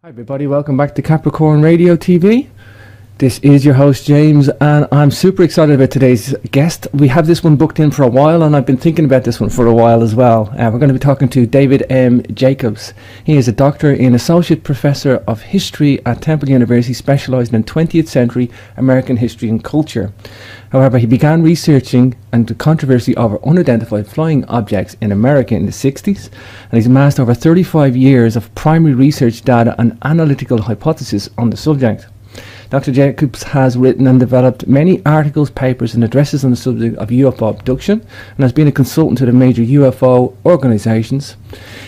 Hi everybody, welcome back to Capricorn Radio TV. This is your host James and I'm super excited about today's guest. We have this one booked in for a while and I've been thinking about this one for a while as well. We're going to be talking to David M. Jacobs. He is a doctor and associate professor of history at Temple University, specialising in 20th century American history and culture. However, he began researching and the controversy over unidentified flying objects in America in the 60s, and he's amassed over 35 years of primary research data and analytical hypotheses on the subject. Dr. Jacobs has written and developed many articles, papers and addresses on the subject of UFO abduction and has been a consultant to the major UFO organizations.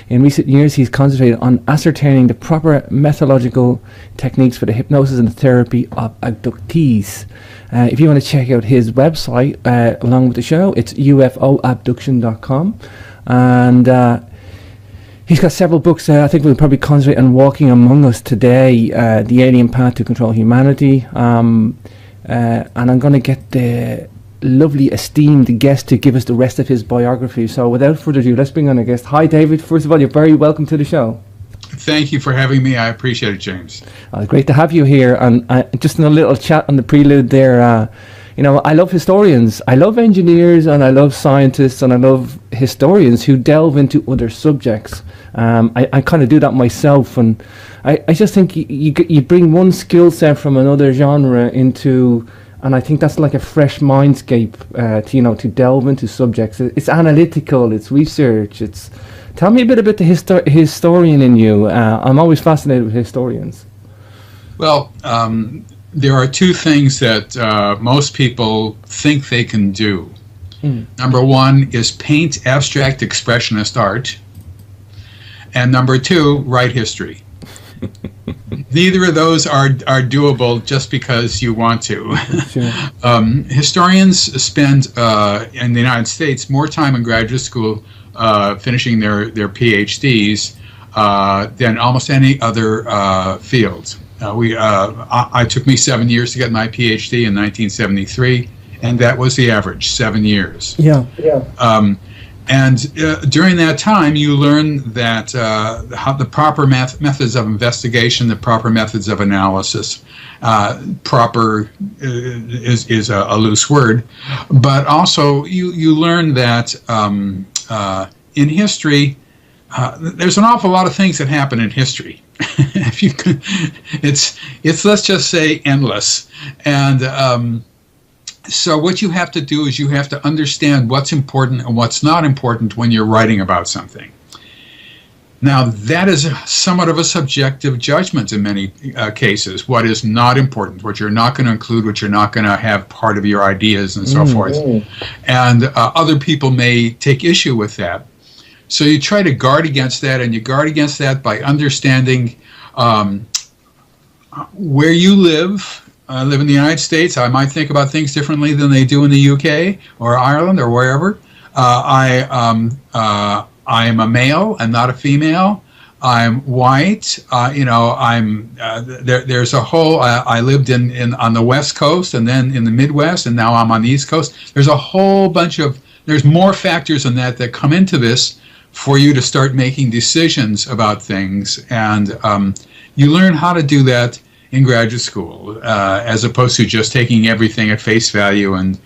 In recent years, he's concentrated on ascertaining the proper methodological techniques for the hypnosis and the therapy of abductees. If you want to check out his website along with the show, it's ufoabduction.com. And he's got several books. I think we'll probably concentrate on Walking Among Us today, The Alien Path to Control Humanity. And I'm going to get the lovely esteemed guest to give us the rest of his biography. So without further ado, let's bring on a guest. Hi, David. First of all, you're very welcome to the show. Thank you for having me. I appreciate it, James. Great to have you here. And just in a little chat on the prelude there, you know, I love historians, I love engineers, and I love scientists, and I love historians who delve into other subjects. I kind of do that myself, and I just think you bring one skill set from another genre into, and I think that's like a fresh mindscape to delve into subjects. It's analytical, it's research. Tell me a bit about the historian in you. I'm always fascinated with historians. Well, there are two things that most people think they can do. Number one is paint abstract expressionist art, and number two, write history. Neither of those are doable just because you want to. Sure. Historians spend in the United States more time in graduate school finishing their PhDs than almost any other field. I took me 7 years to get my PhD in 1973, and that was the average, 7 years. Yeah. And during that time, you learn that how the proper methods of investigation, the proper methods of analysis. Proper is a loose word, but also you learn that in history, there's an awful lot of things that happen in history. If you could, it's let's just say endless. And so what you have to do is you have to understand what's important and what's not important when you're writing about something. Now, that is somewhat of a subjective judgment in many cases. What is not important, what you're not going to include, what you're not going to have part of your ideas and so forth. And other people may take issue with that. So you try to guard against that, and you guard against that by understanding where you live. I live in the United States. I might think about things differently than they do in the UK or Ireland or wherever. I am a male and not a female. I'm white. There's a whole. I lived on the West Coast and then in the Midwest, and now I'm on the East Coast. There's a whole bunch of. There's more factors than that come into this for you to start making decisions about things, and you learn how to do that in graduate school, as opposed to just taking everything at face value, and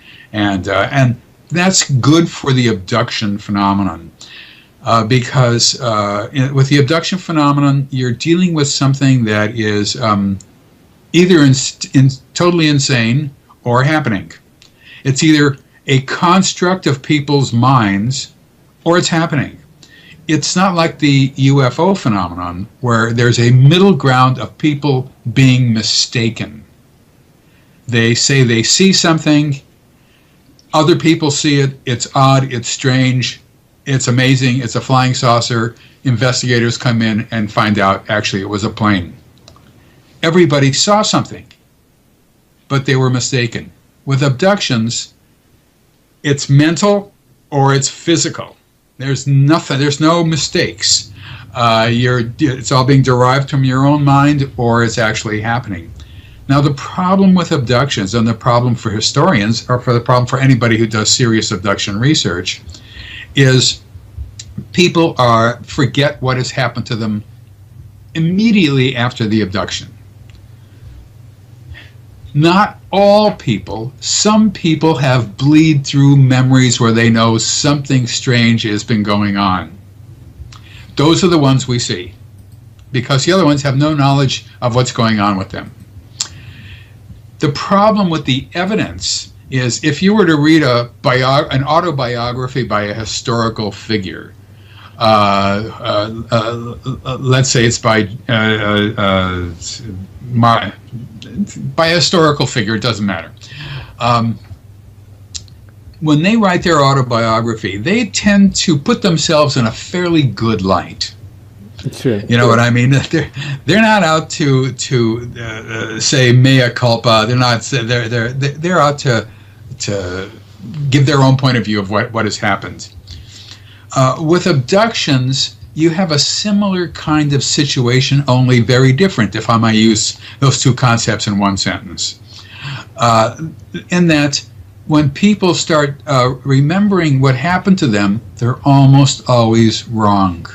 that's good for the abduction phenomenon, because with the abduction phenomenon, you're dealing with something that is either totally insane or happening. It's either a construct of people's minds or it's happening. It's not like the UFO phenomenon where there's a middle ground of people being mistaken. They say they see something, other people see it, it's odd, it's strange, it's amazing, it's a flying saucer. Investigators come in and find out actually it was a plane. Everybody saw something, but they were mistaken. With abductions, it's mental or it's physical. There's nothing. There's no mistakes. It's all being derived from your own mind, or it's actually happening. Now, the problem with abductions, and the problem for historians, or the problem for anybody who does serious abduction research, is people forget what has happened to them immediately after the abduction. Not all people. Some people have bleed-through memories where they know something strange has been going on. Those are the ones we see, because the other ones have no knowledge of what's going on with them. The problem with the evidence is, if you were to read an autobiography by a historical figure, let's say it's by a historical figure, it doesn't matter. When they write their autobiography, they tend to put themselves in a fairly good light. Sure. You know what I mean? They're not out to say mea culpa. They're out to give their own point of view of what has happened. With abductions, you have a similar kind of situation, only very different, if I might use those two concepts in one sentence. In that, when people start remembering what happened to them, they're almost always wrong.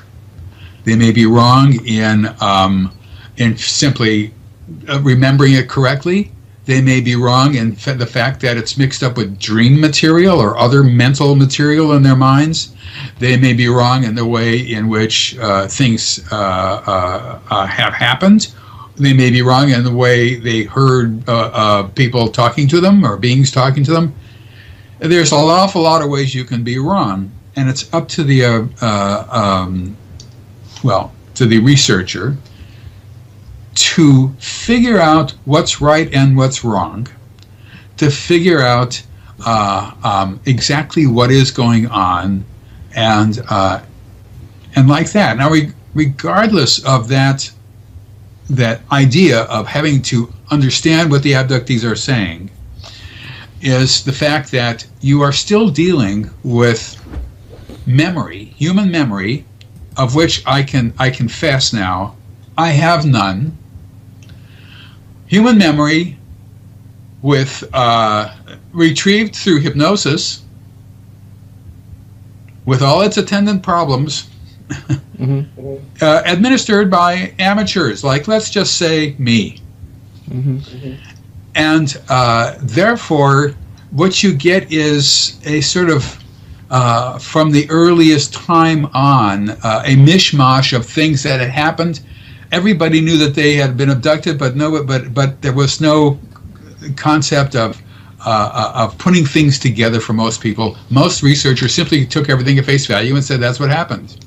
They may be wrong in simply remembering it correctly. They may be wrong in the fact that it's mixed up with dream material or other mental material in their minds. They may be wrong in the way in which things have happened. They may be wrong in the way they heard people talking to them or beings talking to them. There's an awful lot of ways you can be wrong, and it's up to the to the researcher to figure out what's right and what's wrong, to figure out exactly what is going on, and like that. Now, regardless of that idea of having to understand what the abductees are saying, is the fact that you are still dealing with memory, human memory, of which I confess now, I have none. Human memory with retrieved through hypnosis, with all its attendant problems, administered by amateurs, like, let's just say, me. And therefore, what you get is a sort of, from the earliest time on, a mishmash of things that had happened. Everybody knew that they had been abducted, but there was no concept of putting things together for most people. Most researchers simply took everything at face value and said that's what happened.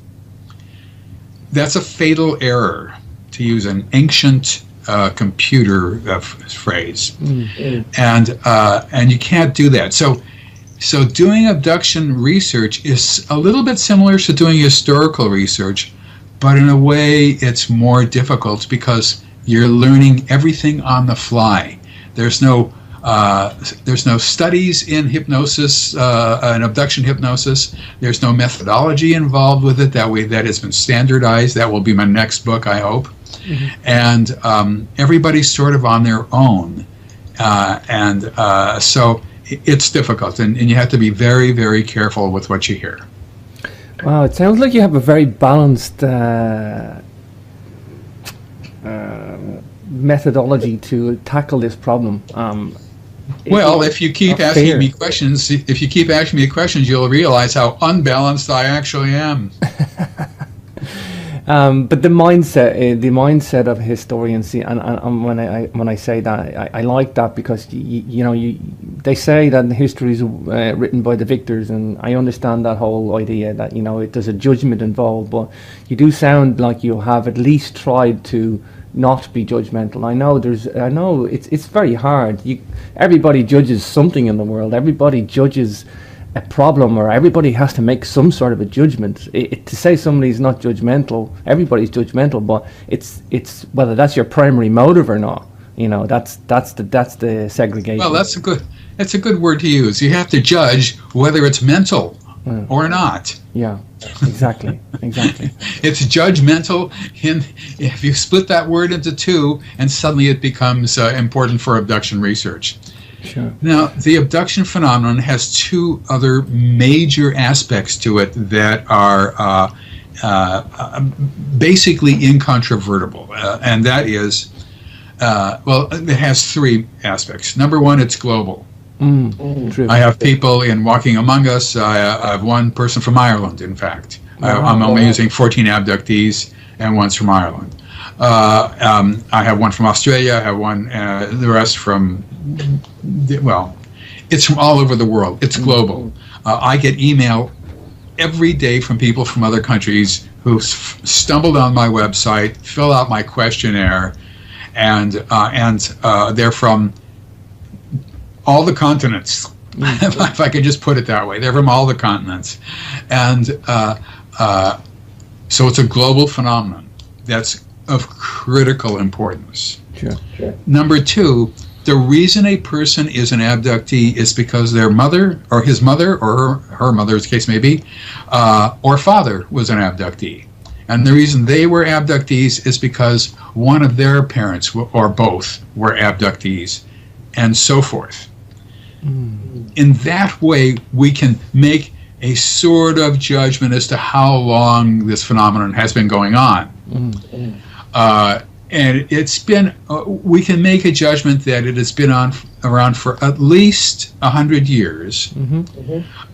That's a fatal error, to use an ancient computer phrase, and you can't do that. So doing abduction research is a little bit similar to doing historical research, but in a way it's more difficult because you're learning everything on the fly. There's no studies in hypnosis, in abduction hypnosis. There's no methodology involved with it. That has been standardized. That will be my next book, I hope. And everybody's sort of on their own, so it's difficult, and you have to be very, very careful with what you hear. Wow, it sounds like you have a very balanced methodology to tackle this problem. Well, if you keep asking me questions, you'll realize how unbalanced I actually am. But the mindset of historians, and when I say that, I like that, because they say that history is written by the victors, and I understand that whole idea that there's a judgment involved. But you do sound like you have at least tried to not be judgmental. I know it's very hard. Everybody judges something in the world. Everybody judges a problem, or everybody has to make some sort of a judgment. To say somebody's not judgmental, everybody's judgmental, but it's whether that's your primary motive or not. That's the segregation. Well, that's a good word to use. You have to judge whether it's mental or not. Yeah, exactly. It's judgmental. If you split that word into two, and suddenly it becomes important for abduction research. Sure. Now, the abduction phenomenon has two other major aspects to it that are basically incontrovertible, and that is, well, it has three aspects. Number one, it's global. True. I have people in Walking Among Us. I have one person from Ireland, in fact. I'm only using 14 abductees, and one's from Ireland. I have one from Australia. I have one, the rest from, well, it's from all over the world. It's global. I get email every day from people from other countries who stumbled on my website, fill out my questionnaire, and they're from all the continents, if I could just put it that way. They're from all the continents. And so it's a global phenomenon that's of critical importance. Sure. Number two, the reason a person is an abductee is because their mother, or his mother, or her mother, as the case may be, or father was an abductee. And the reason they were abductees is because one of their parents, or both, were abductees, and so forth. In that way, we can make a sort of judgment as to how long this phenomenon has been going on. And it's been, we can make a judgment that it has been around for at least 100 years.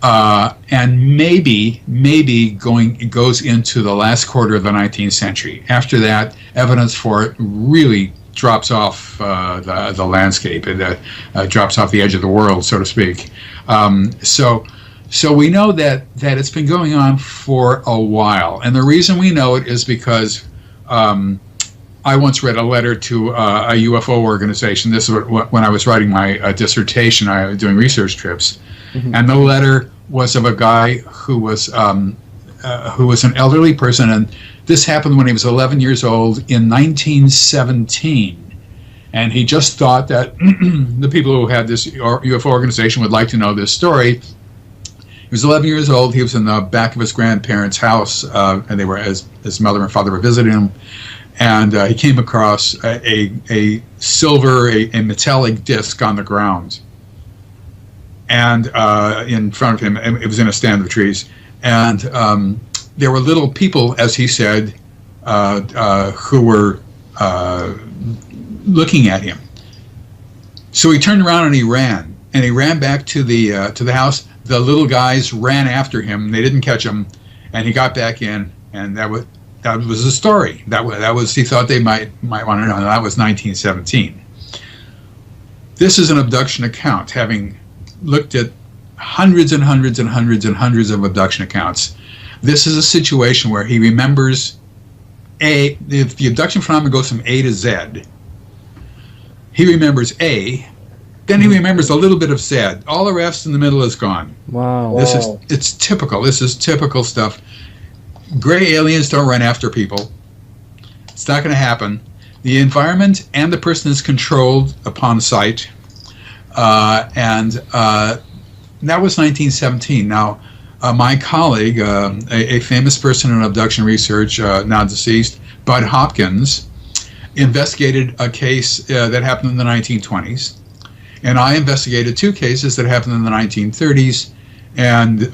And maybe it goes into the last quarter of the 19th century. After that, evidence for it really drops off the landscape. It drops off the edge of the world, so to speak. So we know that it's been going on for a while. And the reason we know it is because I once read a letter to a UFO organization. This is when I was writing my dissertation. I was doing research trips. And the letter was of a guy who was an elderly person, and this happened when he was 11 years old in 1917. And he just thought that the people who had this UFO organization would like to know this story. He was 11 years old. He was in the back of his grandparents' house, and they were, his mother and father were visiting him. And he came across a silver, a metallic disc on the ground. And in front of him, it was in a stand of trees. And there were little people, as he said, who were looking at him. So he turned around and he ran. And he ran back to the house. The little guys ran after him. They didn't catch him. And he got back in, and that was the story. That was he thought they might want to know. That was 1917. This is an abduction account, having looked at hundreds and hundreds and hundreds and hundreds of abduction accounts. This is a situation where he remembers if the abduction phenomenon goes from A to Z, he remembers A, then he remembers a little bit of Z. All the rest in the middle is gone. Wow. It's typical. This is typical stuff. Gray aliens don't run after people. It's not going to happen. The environment and the person is controlled upon sight. And that was 1917. Now, my colleague, a famous person in abduction research, now deceased, Bud Hopkins, investigated a case that happened in the 1920s. And I investigated two cases that happened in the 1930s. And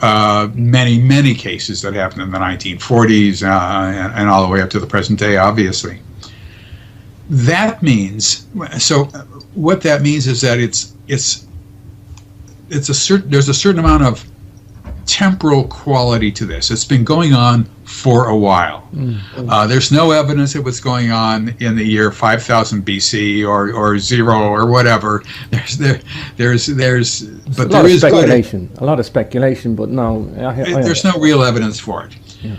many, many cases that happened in the 1940s and all the way up to the present day, obviously. That means, so what that means is that there's a certain amount of temporal quality to this. It's been going on for a while. There's no evidence it was going on in the year 5000 BC or zero or whatever. There's but there is speculation. A lot of speculation, but no. There's no real evidence for it. Yeah.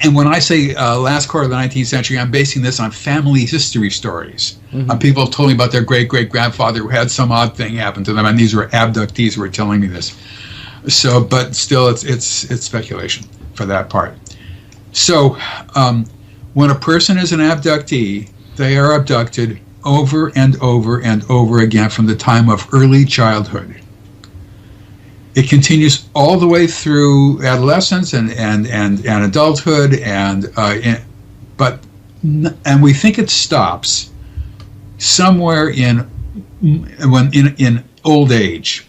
And when I say last quarter of the 19th century, I'm basing this on family history stories. People have told me about their great-great-grandfather who had some odd thing happen to them, and these were abductees who were telling me this. So, but still, it's speculation for that part. So, when a person is an abductee, they are abducted over and over and over again from the time of early childhood. It continues all the way through adolescence and adulthood, and we think it stops somewhere in old age,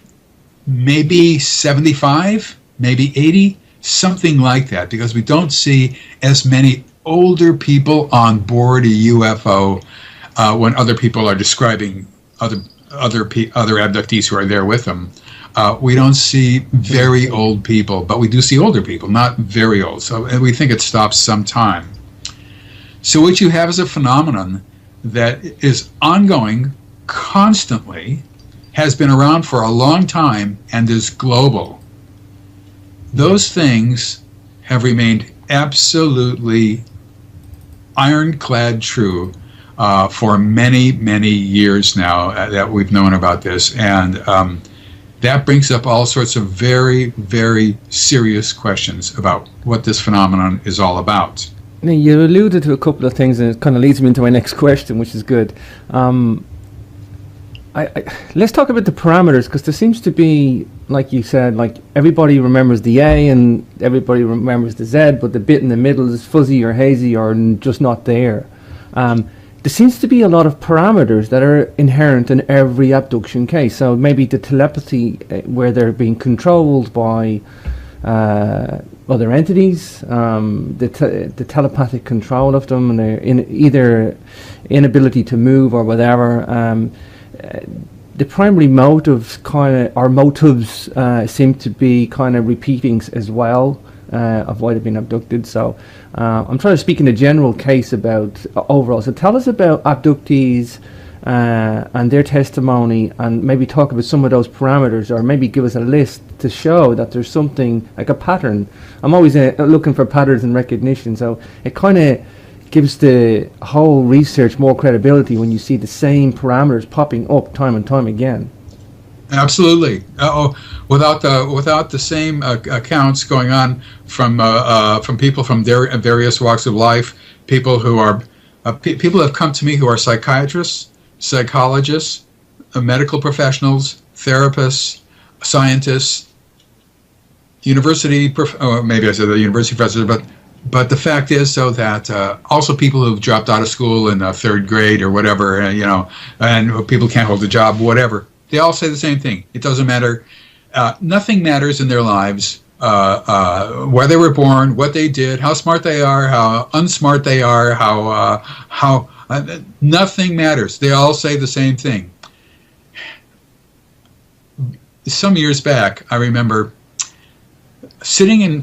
maybe 75, maybe 80, something like that, because we don't see as many older people on board a UFO when other people are describing other abductees who are there with them. We don't see very old people, but we do see older people, not very old. So we think it stops sometime. So what you have is a phenomenon that is ongoing constantly, has been around for a long time, and is global. Those things have remained absolutely ironclad true for many, many years now that we've known about this. And that brings up all sorts of very, very serious questions about what this phenomenon is all about. Now, you alluded to a couple of things, and it kind of leads me into my next question, which is good. Let's talk about the parameters, because there seems to be, like you said, like everybody remembers the A and everybody remembers the Z, but the bit in the middle is fuzzy or hazy or just not there. There seems to be a lot of parameters that are inherent in every abduction case. So maybe the telepathy, where they're being controlled by other entities, the telepathic control of them, and their either inability to move or whatever. The primary motives seem to be kind of repeatings as well of why they've been abducted. So I'm trying to speak in a general case about overall. So tell us about abductees and their testimony, and maybe talk about some of those parameters, or maybe give us a list to show that there's something like a pattern. I'm always looking for patterns and recognition, so it kind of gives the whole research more credibility when you see the same parameters popping up time and time again. Absolutely. Without the same accounts going on from people from their various walks of life, people who are people have come to me who are psychiatrists, psychologists, medical professionals, therapists, scientists, maybe I said the university professors, but the fact is, so that also people who've dropped out of school in third grade or whatever, and people can't hold a job, whatever. They all say the same thing. It doesn't matter. Nothing matters in their lives, where they were born, what they did, how smart they are, how unsmart they are, how nothing matters. They all say the same thing. Some years back, I remember sitting in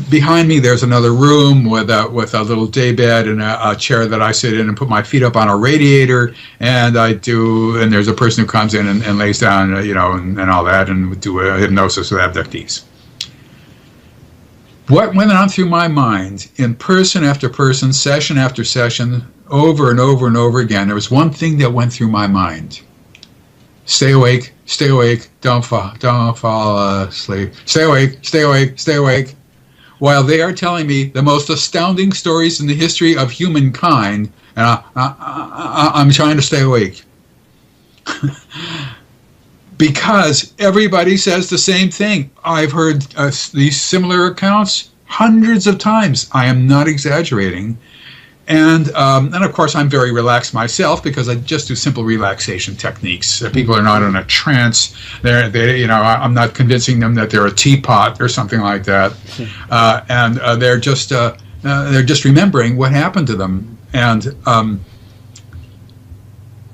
behind me. There's another room with a little day bed and a chair that I sit in and put my feet up on a radiator, and and there's a person who comes in and lays down, and all that, and do a hypnosis with abductees. What went on through my mind, in person after person, session after session, over and over and over again, there was one thing that went through my mind: stay awake, don't fall asleep. Stay awake. While they are telling me the most astounding stories in the history of humankind, and I'm trying to stay awake. Because everybody says the same thing. I've heard these similar accounts hundreds of times. I am not exaggerating. And of course, I'm very relaxed myself, because I just do simple relaxation techniques. People are not in a trance. I'm not convincing them that they're a teapot or something like that. And they're just remembering what happened to them. And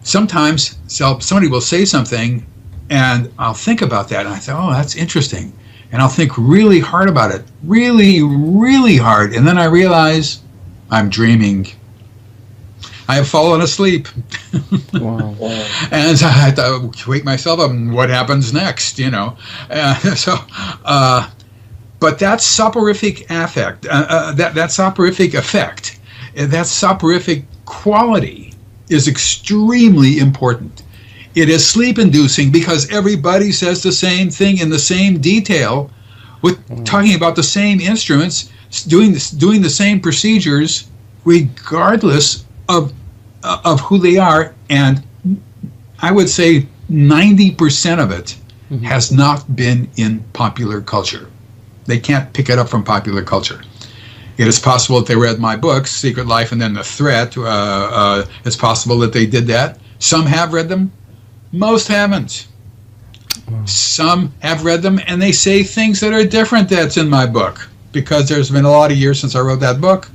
sometimes somebody will say something, and I'll think about that, and I say, oh, that's interesting. And I'll think really hard about it, really, really hard. And then I realize I'm dreaming. I have fallen asleep. Wow. And I had to wake myself up, and what happens next, but that soporific affect, that soporific effect, that soporific quality is extremely important. It is sleep-inducing because everybody says the same thing in the same detail, talking about the same instruments, doing the same procedures, regardless of who they are. And I would say 90% of it has not been in popular culture. They can't pick it up from popular culture. It is possible that they read my books, Secret Life and then The Threat. It's possible that they did that. Some have read them. Most haven't. Some have read them, and they say things that are different that's in my book, because there's been a lot of years since I wrote that book,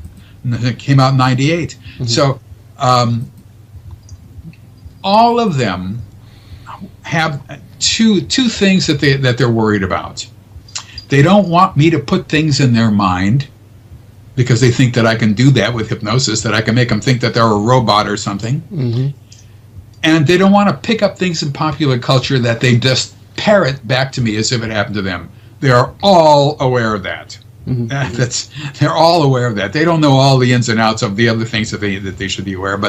and it came out in 98. So all of them have two things that they're worried about. They don't want me to put things in their mind, because they think that I can do that with hypnosis, that I can make them think that they're a robot or something. And they don't want to pick up things in popular culture that they just parrot back to me as if it happened to them. They are all aware of that. They're all aware of that. They don't know all the ins and outs of the other things that they should be aware of,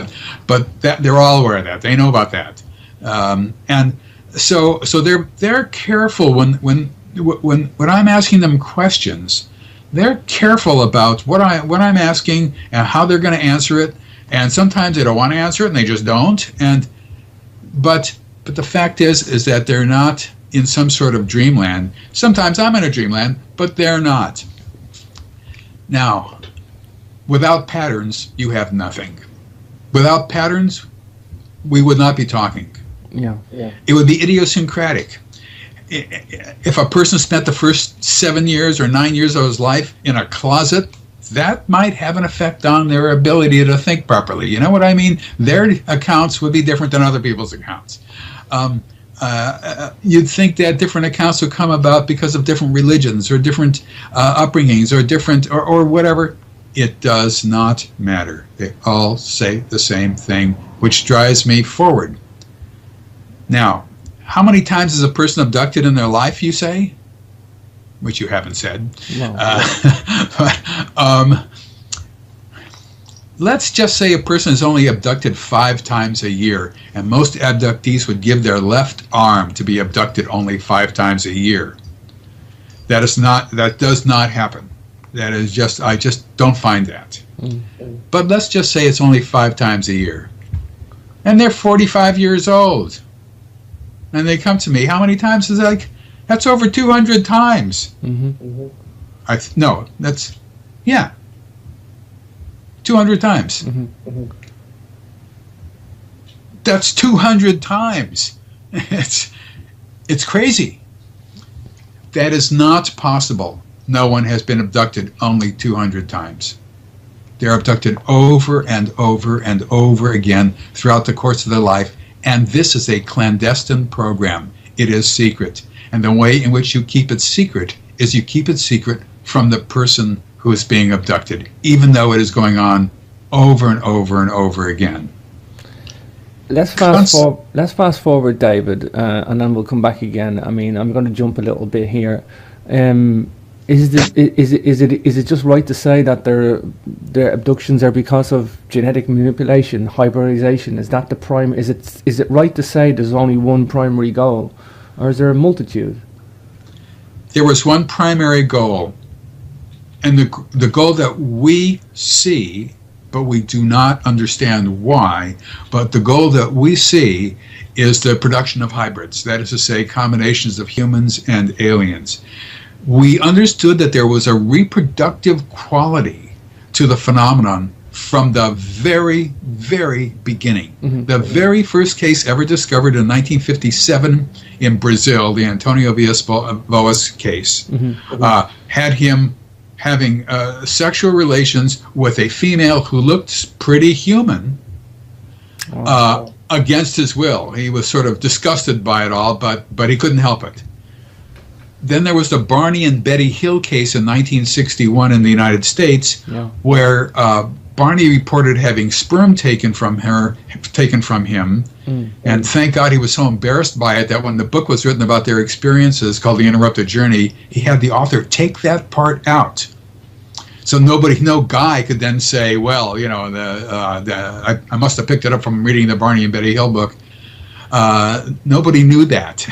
but that they're all aware of that. They know about that. And so they're careful when I'm asking them questions. They're careful about what I'm asking and how they're going to answer it. And sometimes they don't want to answer it, and they just don't. But the fact is that they're not in some sort of dreamland. Sometimes I'm in a dreamland, but they're not. Now, without patterns, you have nothing. Without patterns, we would not be talking. Yeah. It would be idiosyncratic. If a person spent the first 7 years or 9 years of his life in a closet, that might have an effect on their ability to think properly. You know what I mean? Their accounts would be different than other people's accounts. You'd think that different accounts would come about because of different religions or different upbringings or different or whatever. It does not matter. They all say the same thing, which drives me forward. Now, how many times is a person abducted in their life, you say? Which you haven't said. No. Let's just say a person is only abducted 5 times a year, and most abductees would give their left arm to be abducted only 5 times a year. That does not happen. That is just, I just don't find that. But let's just say it's only 5 times a year. And they're 45 years old. And they come to me, how many times is that? Like, that's over 200 times. No, that's, yeah. 200 times. That's 200 times. It's crazy. That is not possible. No one has been abducted only 200 times. They're abducted over and over and over again throughout the course of their life. And this is a clandestine program. It is secret. And the way in which you keep it secret is you keep it secret from the person who is being abducted, even though it is going on over and over and over again. Let's fast forward, David, and then we'll come back again. I mean, I'm going to jump a little bit here. Is it just right to say that their abductions are because of genetic manipulation, hybridization? Is that the prime? Is it right to say there's only one primary goal, or is there a multitude? There was one primary goal, and the goal that we see, but we do not understand why. But the goal that we see is the production of hybrids. That is to say, combinations of humans and aliens. We understood that there was a reproductive quality to the phenomenon from the very, very beginning. The very first case ever discovered in 1957 in Brazil, the Antonio Villas-Boas case, had him having sexual relations with a female who looked pretty human against his will. He was sort of disgusted by it all, but he couldn't help it. Then there was the Barney and Betty Hill case in 1961 in the United States, where Barney reported having sperm taken from him, and thank God he was so embarrassed by it that when the book was written about their experiences called The Interrupted Journey, he had the author take that part out. So no guy could then say, well, you know, I must have picked it up from reading the Barney and Betty Hill book. Nobody knew that.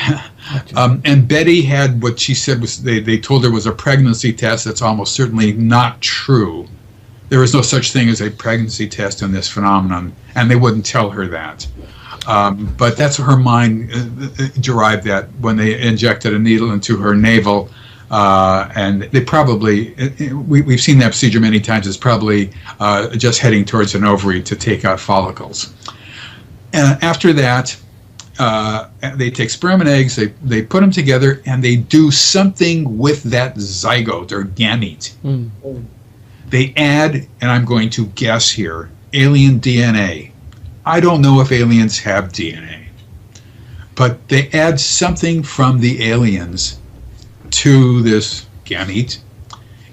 And Betty had what she said was, they told her was a pregnancy test. That's almost certainly not true. There is no such thing as a pregnancy test in this phenomenon, and they wouldn't tell her that. But that's her mind derived that when they injected a needle into her navel. And they probably, we've seen that procedure many times, it's probably just heading towards an ovary to take out follicles. And after that, they take sperm and eggs, they put them together, and they do something with that zygote or gamete. They add, and I'm going to guess here, alien DNA. I don't know if aliens have DNA, but they add something from the aliens to this gamete.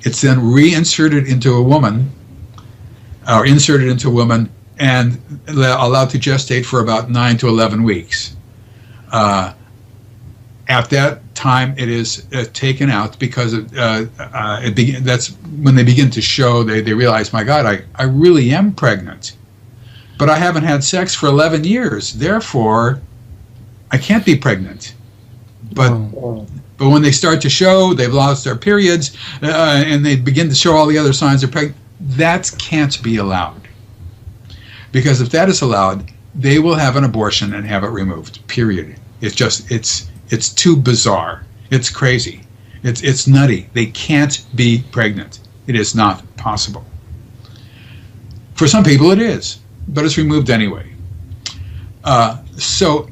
It's then reinserted into a woman, or inserted into a woman, and allowed to gestate for about 9 to 11 weeks. At that time, it is taken out because that's when they begin to show, they realize, my God, I really am pregnant, but I haven't had sex for 11 years. Therefore, I can't be pregnant. But when they start to show they've lost their periods and they begin to show all the other signs of pregnancy, that can't be allowed. Because if that is allowed, they will have an abortion and have it removed, period. It's too bizarre. It's crazy. It's nutty. They can't be pregnant. It is not possible. For some people it is, but it's removed anyway. So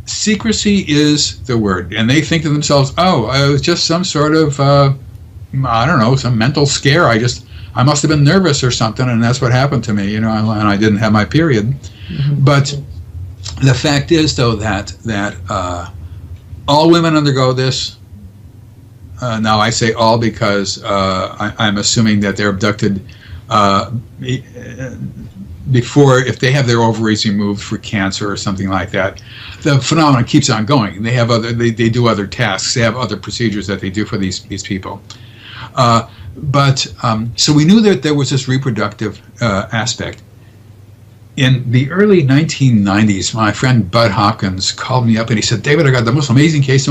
secrecy is the word. And they think to themselves, oh, it was just some sort of, I don't know, some mental scare. I must have been nervous or something, and that's what happened to me, and I didn't have my period. Mm-hmm. But the fact is, though, that all women undergo this. Now, I say all because I'm assuming that they're abducted before, if they have their ovaries removed for cancer or something like that. The phenomenon keeps on going. They have they do other tasks. They have other procedures that they do for these people. So we knew that there was this reproductive aspect. In the early 1990s, my friend Bud Hopkins called me up and he said, David, I got the most amazing case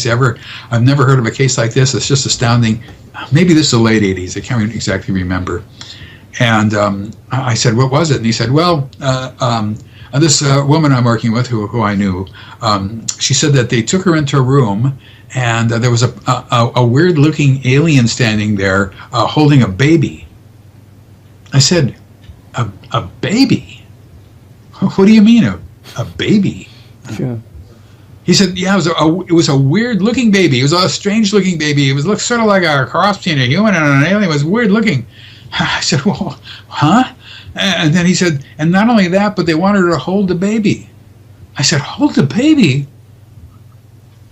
ever. I've never heard of a case like this. It's just astounding. Maybe this is the late 80s. I can't exactly remember. And I said, what was it? And he said, well, this woman I'm working with who I knew, she said that they took her into a room and there was a weird-looking alien standing there holding a baby. I said, a baby? What do you mean, a baby? Sure. He said, yeah, it was a weird-looking baby. It was a strange-looking baby. It looked sort of like a cross between a human and an alien. It was weird-looking. I said, well, huh? And then he said, and not only that, but they wanted her to hold the baby. I said, hold the baby?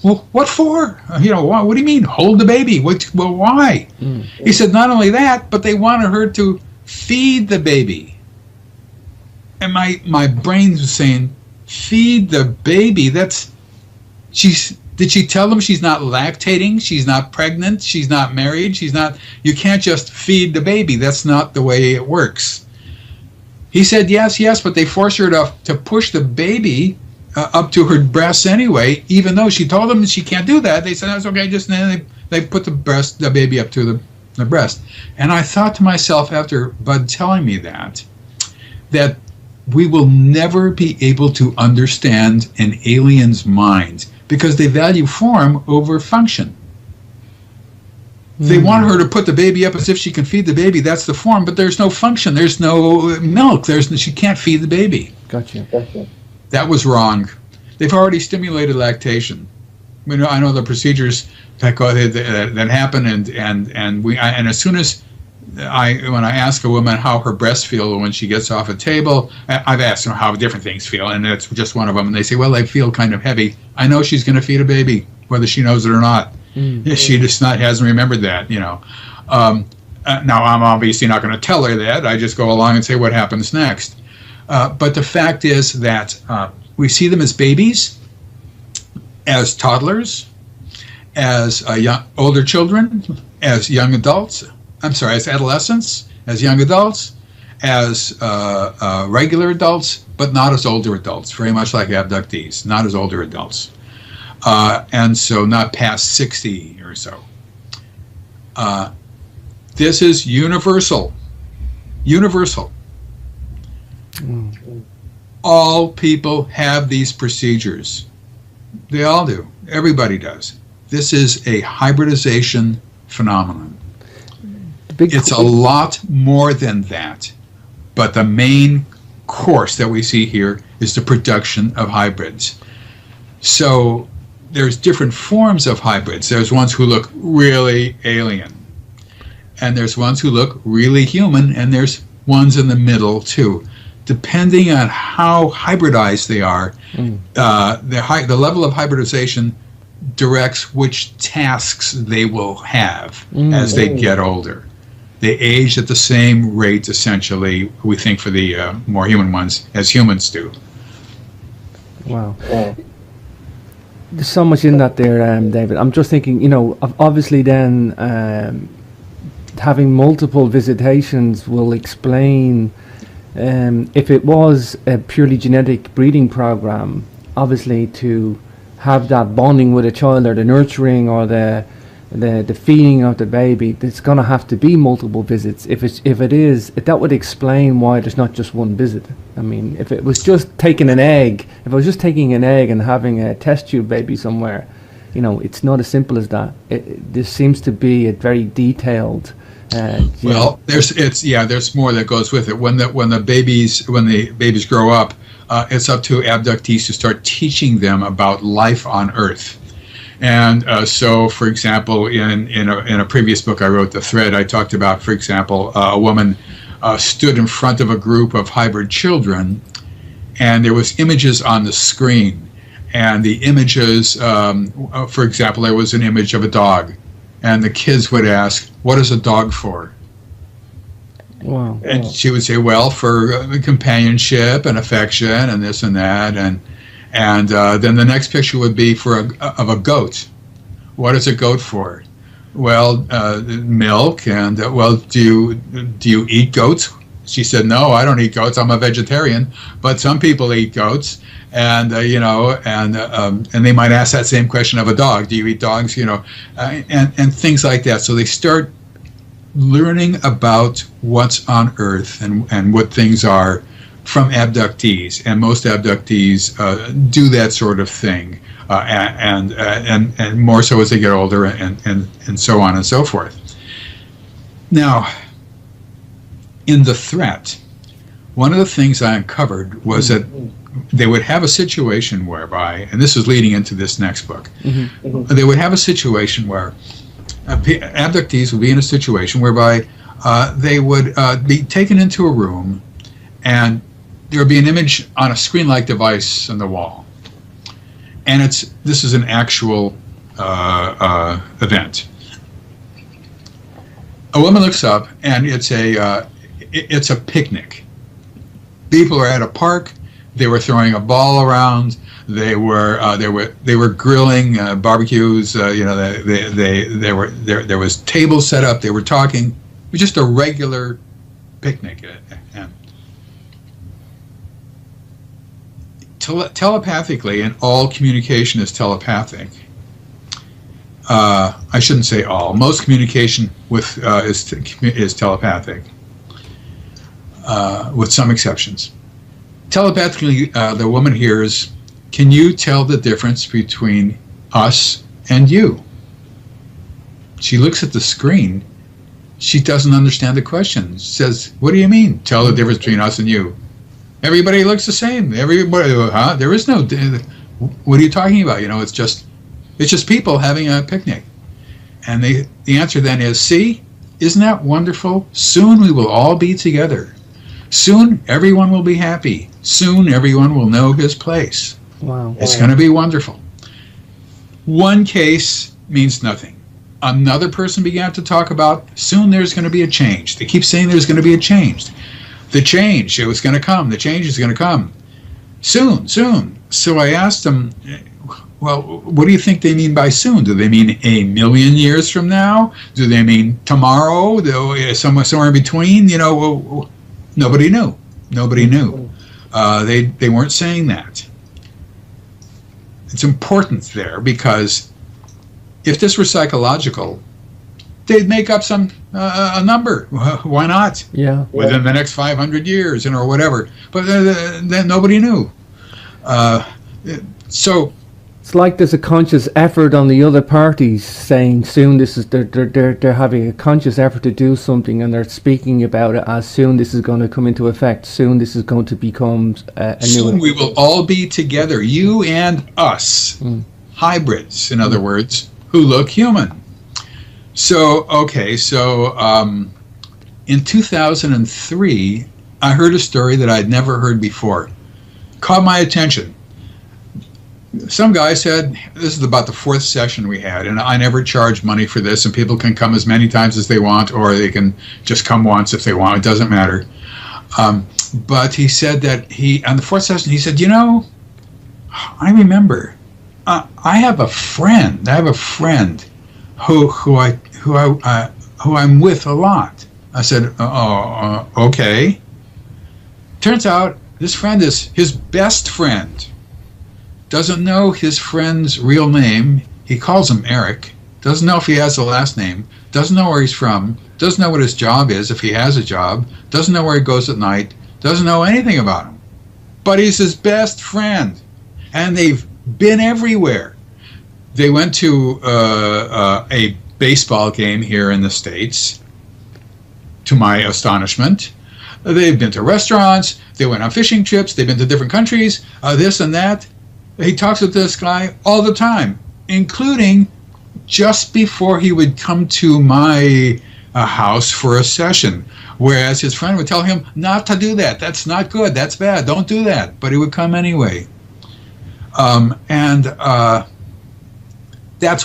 Well, what for? What do you mean, hold the baby? Well, why? Mm. He said, not only that, but they wanted her to feed the baby. And my brain was saying, feed the baby? Did she tell them she's not lactating? She's not pregnant? She's not married? You can't just feed the baby. That's not the way it works. He said, yes, but they forced her to push the baby up to her breasts anyway, even though she told them she can't do that. They said, that's okay, just then they put the baby up to the breast. And I thought to myself, after Bud telling me that we will never be able to understand an alien's mind because they value form over function. They want her to put the baby up as if she can feed the baby. That's the form, but there's no function. There's no milk. She can't feed the baby. Gotcha. That was wrong. They've already stimulated lactation. I know the procedures that happen, and as soon as when I ask a woman how her breasts feel when she gets off a table, I've asked them how different things feel, and that's just one of them. And they say, well, they feel kind of heavy. I know she's going to feed a baby, whether she knows it or not. Mm-hmm. She just hasn't remembered that, Now, I'm obviously not going to tell her that. I just go along and say what happens next. But the fact is that we see them as babies, as toddlers, as older children, as young adults. As adolescents, as young adults, as regular adults, but not as older adults, very much like abductees, not as older adults. And so not past 60 or so. This is universal. Universal. Mm. All people have these procedures. They all do. Everybody does. This is a hybridization phenomenon. It's a lot more than that. But the main course that we see here is the production of hybrids. So there's different forms of hybrids. There's ones who look really alien, and there's ones who look really human, and there's ones in the middle too. Depending on how hybridized they are, the level of hybridization directs which tasks they will have as they get older. They age at the same rate, essentially, we think, for the more human ones, as humans do. Wow. There's so much in that there, David. I'm just thinking, obviously then having multiple visitations will explain, if it was a purely genetic breeding program, obviously to have that bonding with a child, or the nurturing, or the feeding of the baby, there's going to have to be multiple visits. If that would explain why there's not just one visit. I mean, if it was just taking an egg, and having a test tube baby somewhere, it's not as simple as that. There seems to be a very detailed. Well, there's more that goes with it. When the babies grow up, it's up to abductees to start teaching them about life on Earth. And so, for example, in a previous book I wrote, The Thread, I talked about, for example, a woman stood in front of a group of hybrid children, and there was images on the screen. And the images, for example, there was an image of a dog, and the kids would ask, "What is a dog for?" Wow. And she would say, "Well, for companionship and affection and this and that." And then the next picture would be of a goat. What is a goat for? Well, milk. And well, do you eat goats? She said, "No, I don't eat goats. I'm a vegetarian. But some people eat goats." And and they might ask that same question of a dog. Do you eat dogs? And things like that. So they start learning about what's on Earth and what things are from abductees, and most abductees do that sort of thing, and more so as they get older, and so on and so forth. Now, in The Threat, one of the things I uncovered was that they would have a situation whereby, and this is leading into this next book, they would have a situation where abductees would be in a situation whereby they would be taken into a room, and there would be an image on a screen-like device on the wall. And this is an actual event. A woman looks up, and it's a picnic. People are at a park. They were throwing a ball around. They were grilling barbecues. There was tables set up. They were talking. It was just a regular picnic. And telepathically, and all communication is telepathic. I shouldn't say all. Most communication is telepathic, with some exceptions. Telepathically, the woman hears, "Can you tell the difference between us and you?" She looks at the screen. She doesn't understand the question. She says, "What do you mean, tell the difference between us and you? Everybody looks the same. Everybody, huh? There is no. What are you talking about? It's just people having a picnic." And the answer then is, "See, isn't that wonderful? Soon we will all be together. Soon everyone will be happy. Soon everyone will know his place. Wow. It's going to be wonderful." One case means nothing. Another person began to talk about, soon there's going to be a change. They keep saying there's going to be a change. The change, it was going to come. The change is going to come. Soon. So I asked them, well, what do you think they mean by soon? Do they mean 1,000,000 years from now? Do they mean tomorrow? Somewhere in between? Nobody knew. They weren't saying that. It's important there because if this were psychological, they'd make up a number. Why not? Yeah. Within the next 500 years, or whatever. But then nobody knew. So It's like there's a conscious effort on the other parties saying soon this is they're having a conscious effort to do something, and they're speaking about it as soon this is going to come into effect. Soon this is going to become a new. Soon we will all be together, you and us, hybrids, in other words, who look human. So in 2003, I heard a story that I'd never heard before. Caught my attention. Some guy said, this is about the fourth session we had, and I never charge money for this, and people can come as many times as they want, or they can just come once if they want. It doesn't matter. But he said that on the fourth session, he said, I remember, I have a friend who I'm with a lot. I said, okay. Turns out this friend is his best friend. Doesn't know his friend's real name. He calls him Eric. Doesn't know if he has a last name. Doesn't know where he's from. Doesn't know what his job is, if he has a job. Doesn't know where he goes at night. Doesn't know anything about him. But he's his best friend. And they've been everywhere. They went to a baseball game here in the States, to my astonishment. They've been to restaurants. They went on fishing trips. They've been to different countries, this and that. He talks with this guy all the time, including just before he would come to my house for a session, whereas his friend would tell him not to do that. That's not good. That's bad. Don't do that. But he would come anyway. That's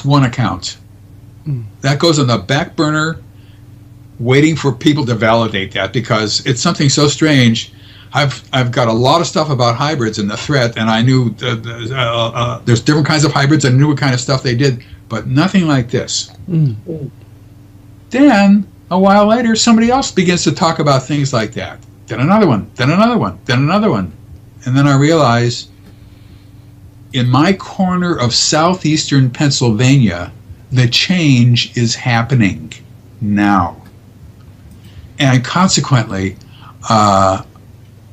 one account. That goes on the back burner, waiting for people to validate that, because it's something so strange. I've got a lot of stuff about hybrids and the threat, and I knew there's different kinds of hybrids. I knew what kind of stuff they did, but nothing like this. Then, a while later, somebody else begins to talk about things like that. Then another one, then another one, then another one. And then I realize, in my corner of southeastern Pennsylvania, the change is happening now. And consequently,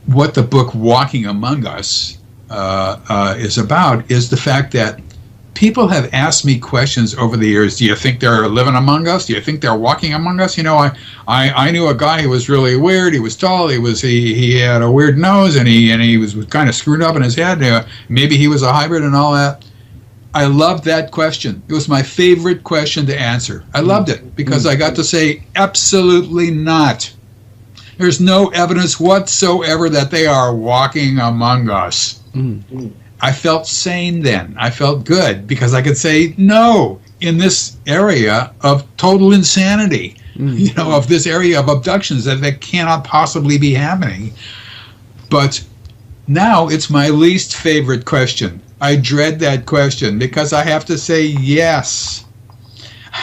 what the book Walking Among Us is about is the fact that people have asked me questions over the years. Do you think they're living among us? Do you think they're walking among us? I knew a guy who was really weird. He was tall. He had a weird nose, and he was kind of screwed up in his head. Maybe he was a hybrid and all that. I loved that question. It was my favorite question to answer. I loved it because I got to say, absolutely not. There's no evidence whatsoever that they are walking among us. I felt sane then. I felt good because I could say no in this area of total insanity, of this area of abductions that cannot possibly be happening. But now it's my least favorite question. I dread that question because I have to say yes.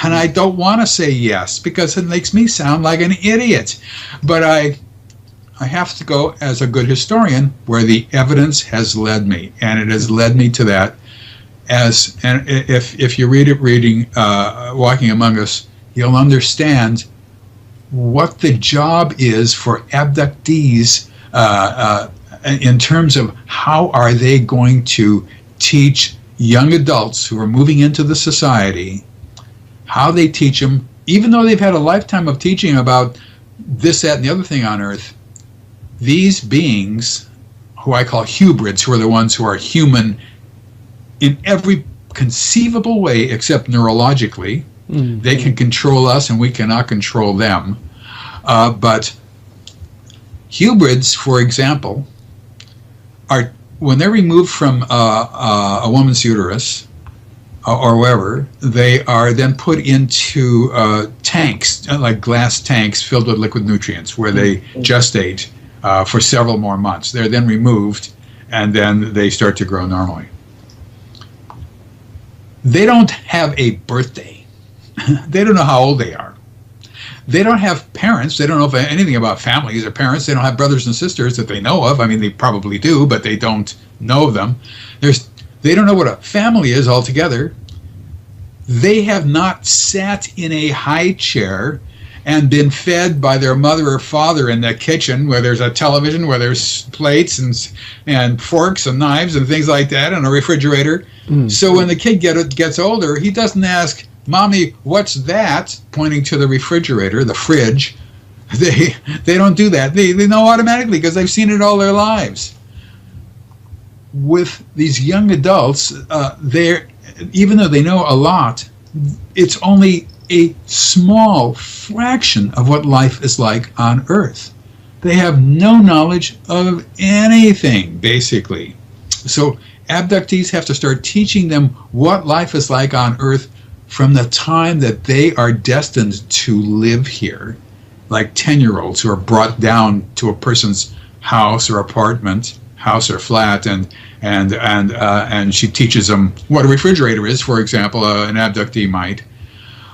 And I don't want to say yes because it makes me sound like an idiot. But I have to go as a good historian where the evidence has led me. And it has led me to that. And if you reading Walking Among Us, you'll understand what the job is for abductees in terms of how are they going to teach young adults who are moving into the society, how they teach them, even though they've had a lifetime of teaching about this, that, and the other thing on Earth. These beings, who I call hybrids, who are the ones who are human in every conceivable way except neurologically, they can control us and we cannot control them. But hybrids, for example, are, when they're removed from a woman's uterus or wherever, they are then put into tanks, like glass tanks filled with liquid nutrients, where they gestate for several more months. They're then removed, and then they start to grow normally. They don't have a birthday. They don't know how old they are. They don't have parents. They don't know anything about families or parents. They don't have brothers and sisters that they know of. I mean, they probably do, but they don't know of them. They don't know what a family is altogether. They have not sat in a high chair and been fed by their mother or father in the kitchen, where there's a television, where there's plates and forks and knives and things like that, and a refrigerator. So when the kid gets older, he doesn't ask, "Mommy, what's that?" pointing to the refrigerator, the fridge. They don't do that. They know automatically because they've seen it all their lives. With these young adults, even though they know a lot, it's only a small fraction of what life is like on Earth. They have no knowledge of anything, basically. So abductees have to start teaching them what life is like on Earth from the time that they are destined to live here, like 10-year-olds who are brought down to a person's house or apartment, house or flat, and she teaches them what a refrigerator is, for example, an abductee might.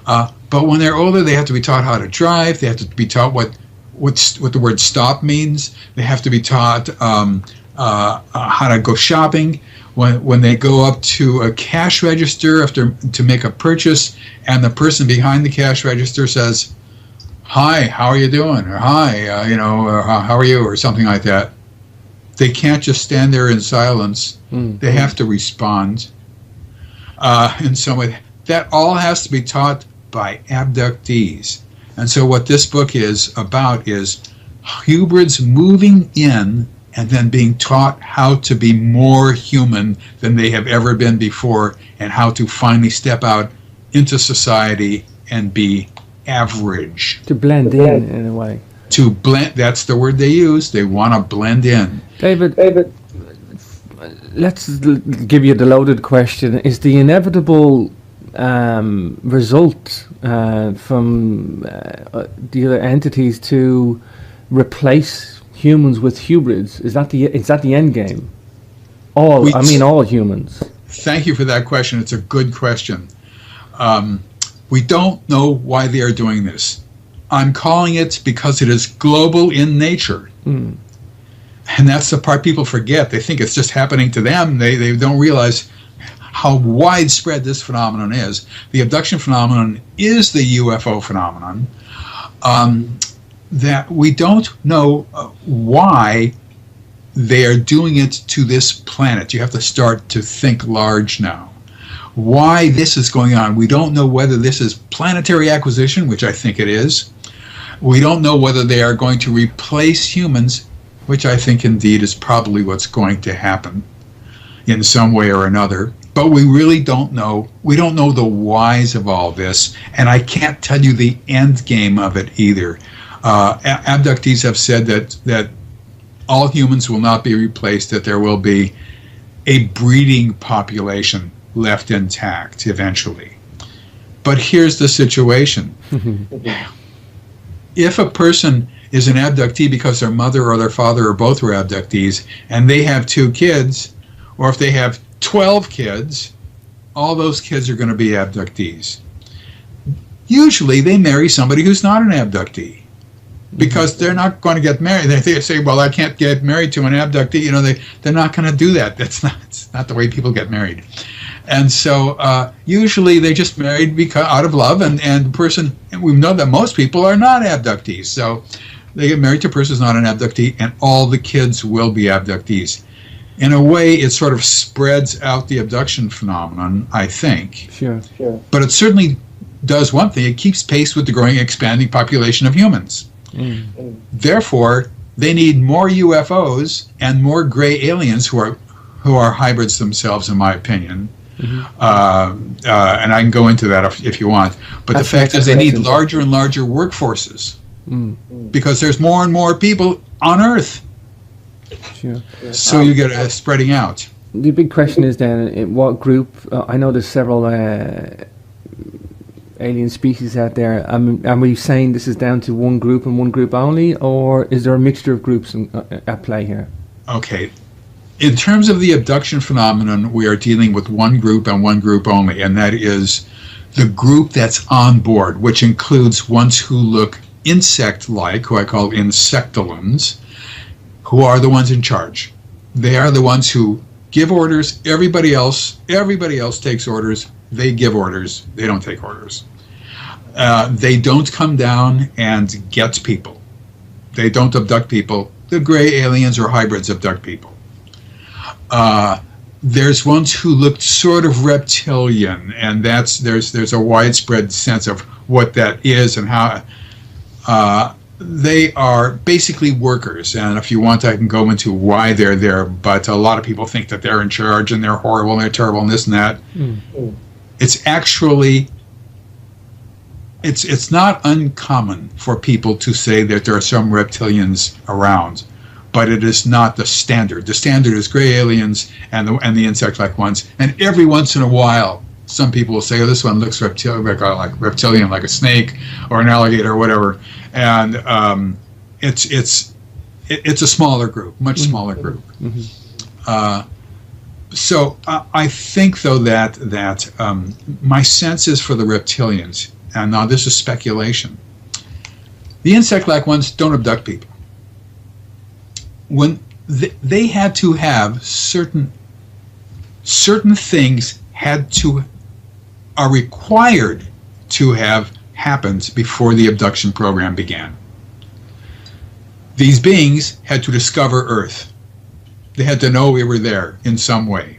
But when they're older, they have to be taught how to drive. They have to be taught what the word stop means. They have to be taught how to go shopping. When they go up to a cash register to make a purchase, and the person behind the cash register says, "Hi, how are you doing?" Or "Hi, how are you?" or something like that. They can't just stand there in silence. They have to respond. And so that all has to be taught by abductees. And so what this book is about is hybrids moving in and then being taught how to be more human than they have ever been before, and how to finally step out into society and be average. To blend in a way. To blend, that's the word they use. They want to blend in. David, let's give you the loaded question. Is the inevitable result from the other entities to replace humans with hybrids? Is that the end game? All humans. Thank you for that question. It's a good question. We don't know why they are doing this. I'm calling it because it is global in nature. And that's the part people forget. They think it's just happening to them. They don't realize how widespread this phenomenon is. The abduction phenomenon is the UFO phenomenon. That we don't know why they are doing it to this planet. You have to start to think large now. Why this is going on. We don't know whether this is planetary acquisition, which I think it is. We don't know whether they are going to replace humans, which I think indeed is probably what's going to happen in some way or another. But we really don't know. We don't know the whys of all this, and I can't tell you the end game of it either. Abductees have said that all humans will not be replaced, that there will be a breeding population left intact eventually. But here's the situation. If a person is an abductee because their mother or their father or both were abductees, and they have 2 kids, or if they have 12 kids, all those kids are going to be abductees. Usually they marry somebody who's not an abductee, because they're not going to get married. They say, well, I can't get married to an abductee. They're not going to do that. It's not the way people get married. And so usually they just married because out of love, and the person, and we know that most people are not abductees. So they get married to a person who's not an abductee, and all the kids will be abductees. In a way, it sort of spreads out the abduction phenomenon, I think. Sure. But it certainly does one thing. It keeps pace with the growing, expanding population of humans. Therefore, they need more UFOs and more gray aliens who are hybrids themselves, in my opinion. And I can go into that if you want. But the fact is, they need larger and larger workforces because there's more and more people on Earth. Sure. So you get a spreading out. The big question is then, in what group? I know there's several alien species out there. Are we saying this is down to one group and one group only, or is there a mixture of groups at play here? Okay. In terms of the abduction phenomenon, we are dealing with one group and one group only, and that is the group that's on board, which includes ones who look insect-like, who I call insectolans, who are the ones in charge. They are the ones who give orders. Everybody else takes orders. They give orders. They don't take orders. They don't come down and get people. They don't abduct people. The gray aliens or hybrids abduct people. There's ones who looked sort of reptilian, and there's a widespread sense of what that is and how they are basically workers. And if you want, I can go into why they're there. But a lot of people think that they're in charge and they're horrible and they're terrible and this and that. It's actually it's not uncommon for people to say that there are some reptilians around. But it is not the standard. The standard is gray aliens and the insect-like ones. And every once in a while, some people will say, "Oh, this one looks like reptilian, like a snake or an alligator or whatever." And it's a smaller group, much smaller group. So I think, though, that my sense is for the reptilians, and now this is speculation. The insect-like ones don't abduct people. When they had to have certain things are required to have happened before the abduction program began. These beings had to discover Earth. They had to know we were there in some way.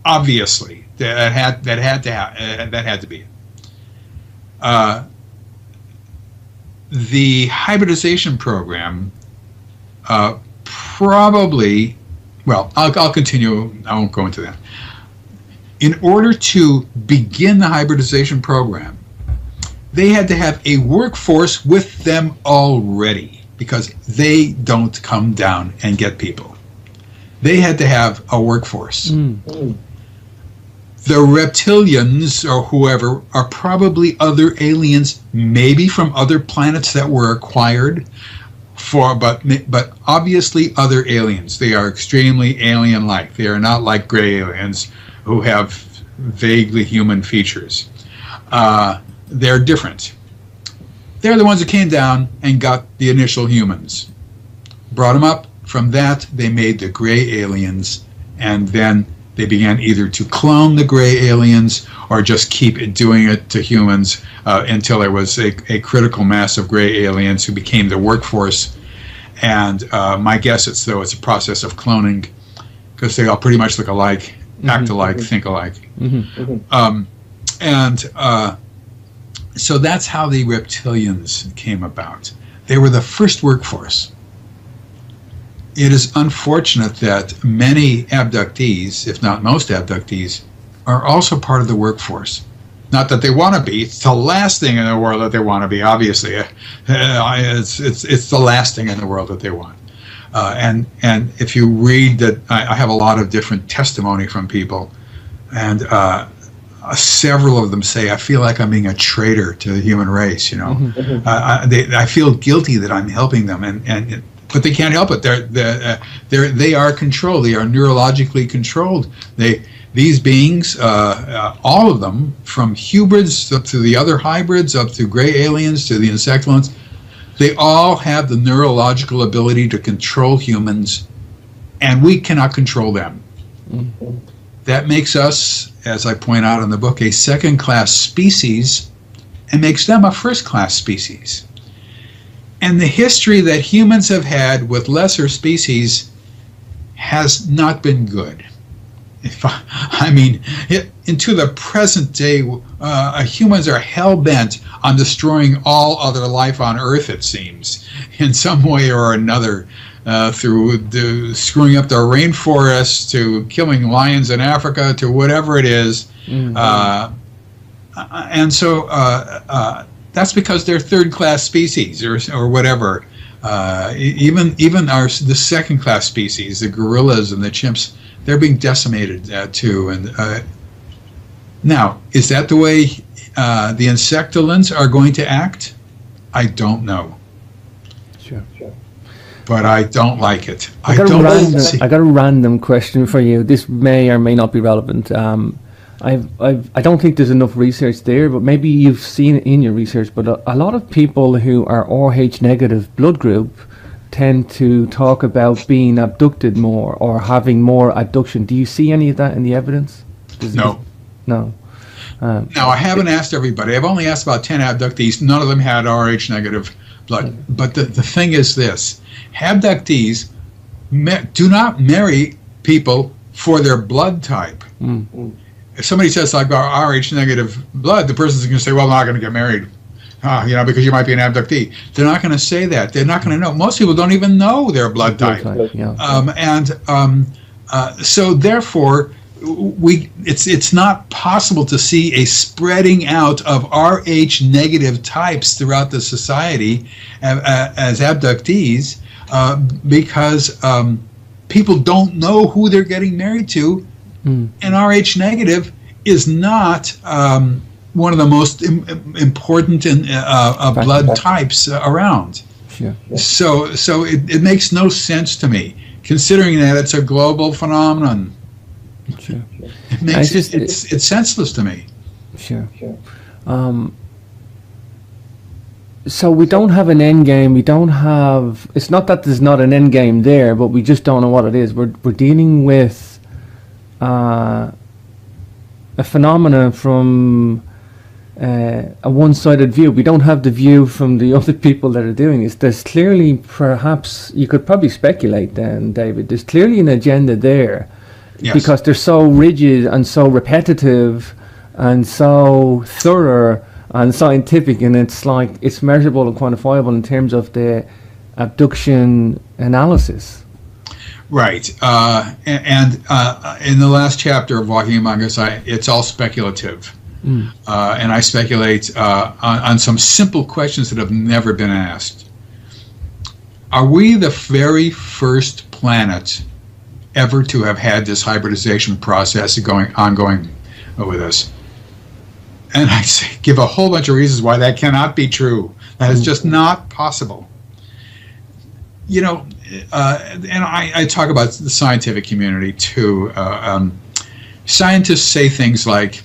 Obviously, that had to be it. The hybridization program. Probably, well, I'll continue. I won't go into that. In order to begin the hybridization program, they had to have a workforce with them already, because they don't come down and get people. They had to have a workforce. The reptilians or whoever are probably other aliens, maybe from other planets that were acquired. But obviously other aliens. They are extremely alien-like. They are not like gray aliens who have vaguely human features. They're different. They're the ones that came down and got the initial humans, brought them up. From that, they made the gray aliens, and then they began either to clone the gray aliens or just keep doing it to humans until there was a critical mass of gray aliens who became the workforce. And my guess is, though, it's a process of cloning, because they all pretty much look alike, act alike, think alike. So that's how the reptilians came about. They were the first workforce. It is unfortunate that many abductees, if not most abductees, are also part of the workforce. Not that they want to be. It's the last thing in the world that they want to be, obviously. It's the last thing in the world that they want. And if you read that, I have a lot of different testimony from people, and several of them say, "I feel like I'm being a traitor to the human race." You know, I feel guilty that I'm helping them, but they can't help it. They are controlled. They are neurologically controlled. These beings, all of them, from hybrids up to the other hybrids, up to gray aliens to the insectoids, they all have the neurological ability to control humans, and we cannot control them. That makes us, as I point out in the book, a second-class species, and makes them a first-class species. And the history that humans have had with lesser species has not been good. Into the present day, humans are hell-bent on destroying all other life on Earth, it seems, in some way or another, through screwing up the rainforests, to killing lions in Africa, to whatever it is. And so that's because they're third-class species or whatever. Even the second-class species, the gorillas and the chimps, they're being decimated too. And now, is that the way the insectolins are going to act? I don't know. Sure. But I don't like it. I got a random question for you. This may or may not be relevant. I don't think there's enough research there, but maybe you've seen it in your research. But a lot of people who are Rh negative blood group tend to talk about being abducted more or having more abduction. Do you see any of that in the evidence? No. No. Now, I haven't asked everybody. I've only asked about 10 abductees. None of them had Rh negative blood. But the thing is this. Abductees do not marry people for their blood type. If somebody says, I've got Rh negative blood, the person's going to say, well, I'm not going to get married. Because you might be an abductee. They're not going to say that. They're not going to know. Most people don't even know their blood type. So therefore, it's not possible to see a spreading out of Rh negative types throughout the society as abductees because people don't know who they're getting married to, and Rh negative is not one of the most important blood types around. Sure. So it makes no sense to me, considering that it's a global phenomenon. Sure. It makes it's senseless to me. Sure. So we don't have an end game. We don't have. It's not that there's not an end game there, but we just don't know what it is. We're dealing with a phenomenon from a one-sided view. We don't have the view from the other people that are doing this. There's clearly, perhaps you could probably speculate then, David, there's clearly an agenda there. Yes. Because they're so rigid and so repetitive and so thorough and scientific, and it's like it's measurable and quantifiable in terms of the abduction analysis. Right. And in the last chapter of Walking Among Us, it's all speculative. And I speculate on some simple questions that have never been asked. Are we the very first planet ever to have had this hybridization process ongoing with us? And I give a whole bunch of reasons why that cannot be true. That is just not possible. And I talk about the scientific community too. Scientists say things like,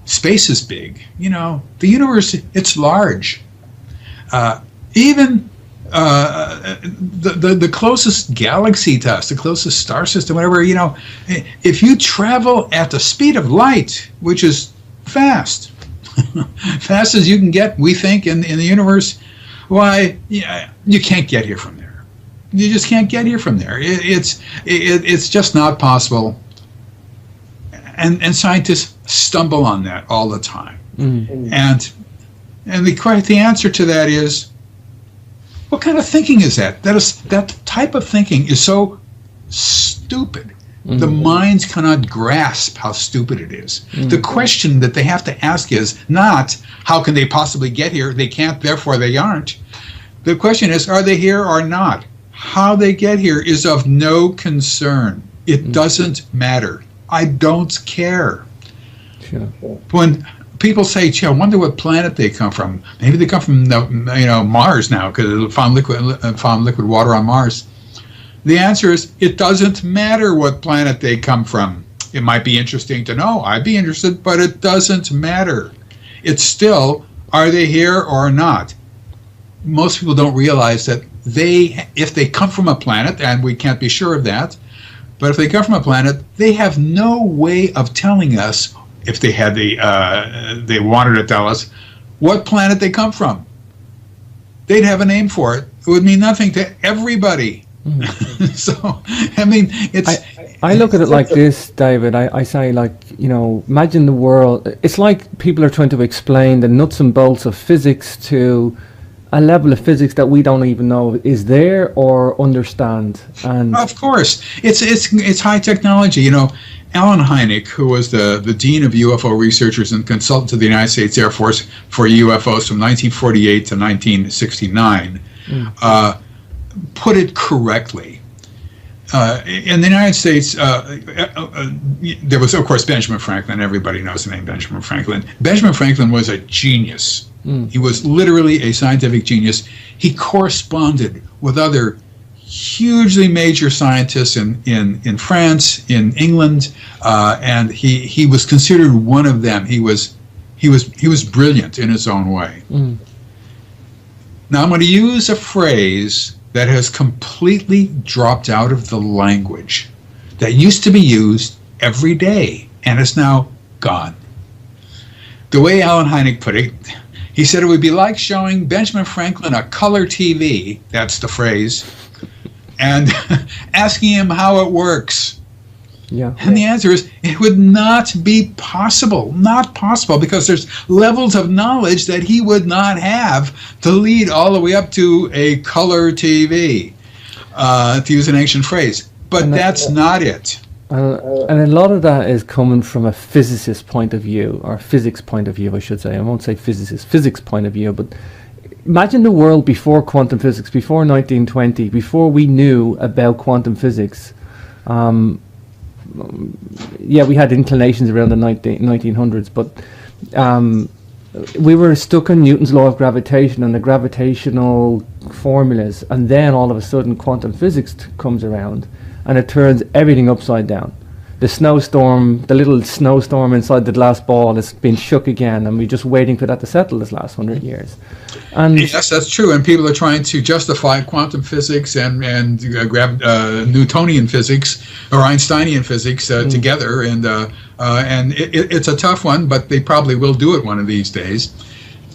space is big. The universe, it's large. Even the closest galaxy to us, the closest star system, whatever, if you travel at the speed of light, which is fast, fast as you can get, we think, in the universe, why, you can't get here from there. You just can't get here from there. It's just not possible. And scientists stumble on that all the time. And the answer to that is, what kind of thinking is that? That type of thinking is so stupid. The minds cannot grasp how stupid it is. The question that they have to ask is not, how can they possibly get here? They can't, therefore they aren't. The question is, are they here or not? How they get here is of no concern. It doesn't matter. I don't care. Sure. When people say, "Gee, I wonder what planet they come from." Maybe they come from Mars now because they found liquid water on Mars. The answer is, it doesn't matter what planet they come from. It might be interesting to know. I'd be interested, but it doesn't matter. It's still, are they here or not? Most people don't realize that if they come from a planet, and we can't be sure of that, but if they come from a planet, they have no way of telling us, if they had they wanted to tell us, what planet they come from. They'd have a name for it. It would mean nothing to everybody. So, I mean, I look at it like this, David. I say, imagine the world. It's like people are trying to explain the nuts and bolts of physics to a level of physics that we don't even know is there or understand. And of course, it's high technology. Alan Hynek, who was the dean of UFO researchers and consultant to the United States Air Force for UFOs from 1948 to 1969, put it correctly. In the United States, there was, of course, Benjamin Franklin. Everybody knows the name Benjamin Franklin. Benjamin Franklin was a genius. He was literally a scientific genius. He corresponded with other hugely major scientists in France, in England, and he was considered one of them. He was brilliant in his own way. Now I'm going to use a phrase that has completely dropped out of the language that used to be used every day and it's now gone. The way Alan Hynek put it, he said it would be like showing Benjamin Franklin a color TV, that's the phrase, and asking him how it works. Yeah. And the answer is, it would not be possible. Not possible, because there's levels of knowledge that he would not have to lead all the way up to a color TV, to use an ancient phrase. But that's not it. And a lot of that is coming from a physicist point of view, or physics point of view, I should say. I won't say physicist, physics point of view. But imagine the world before quantum physics, before 1920, before we knew about quantum physics. Yeah, we had inclinations around the 1900s, but we were stuck in Newton's law of gravitation and the gravitational formulas, and then all of a sudden quantum physics comes around and it turns everything upside down. The snowstorm, the little snowstorm inside the glass ball has been shook again, and we're just waiting for that to settle this last 100 years. And yes, that's true. And people are trying to justify quantum physics and Newtonian physics or Einsteinian physics together, and it's a tough one, but they probably will do it one of these days.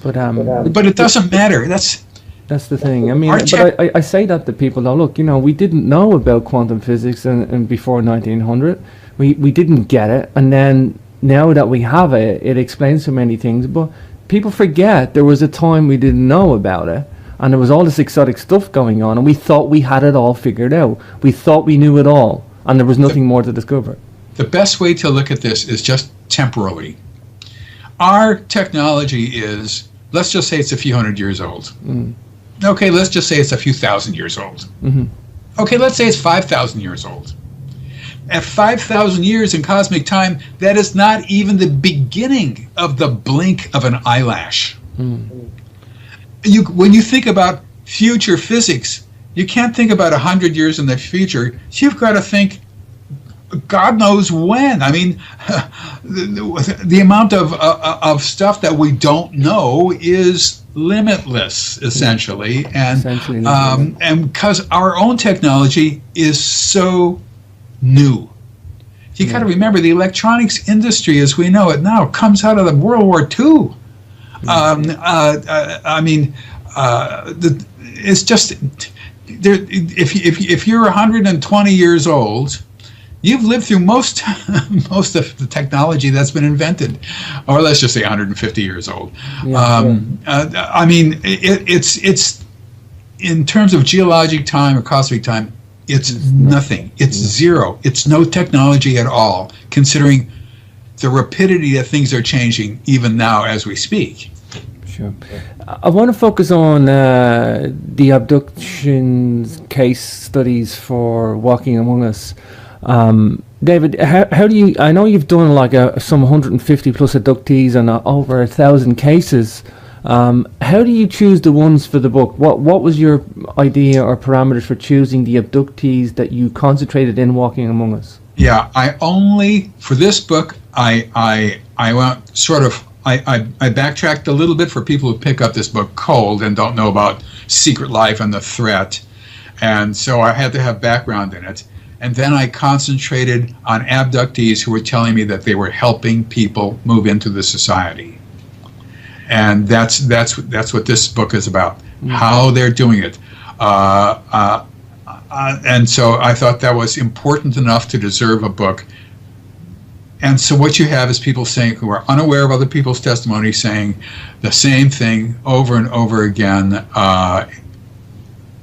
But it doesn't matter. That's the thing. I mean, but I say that to people now. Look, we didn't know about quantum physics and before 1900. We didn't get it, and then now that we have it, it explains so many things. But people forget there was a time we didn't know about it, and there was all this exotic stuff going on, and we thought we had it all figured out. We thought we knew it all, and there was nothing more to discover. The best way to look at this is just temporally. Our technology is, let's just say it's a few hundred years old. Okay, let's just say it's a few thousand years old. Okay, let's say it's 5,000 years old. At 5,000 years in cosmic time, that is not even the beginning of the blink of an eyelash. When you think about future physics, you can't think about 100 years in the future. You've got to think, God knows when. I mean, the amount of stuff that we don't know is limitless, essentially, and because our own technology is so new. You got to remember, the electronics industry, as we know it now, comes out of the World War II. I mean, it's just there. If you're 120 years old, you've lived through most of the technology that's been invented, or let's just say 150 years old. I mean, it's in terms of geologic time or cosmic time, it's nothing. It's zero. It's no technology at all, considering the rapidity that things are changing even now as we speak. Sure. I want to focus on the abduction case studies for Walking Among Us. David, how do you? I know you've done like some 150 plus abductees and over 1,000 cases. How do you choose the ones for the book? What was your idea or parameters for choosing the abductees that you concentrated in Walking Among Us? Yeah, for this book, I went sort of. I backtracked a little bit for people who pick up this book cold and don't know about Secret Life and the threat, and so I had to have background in it. And then I concentrated on abductees who were telling me that they were helping people move into the society. And that's what this book is about, how they're doing it. And so I thought that was important enough to deserve a book. And so what you have is people saying, who are unaware of other people's testimony, saying the same thing over and over again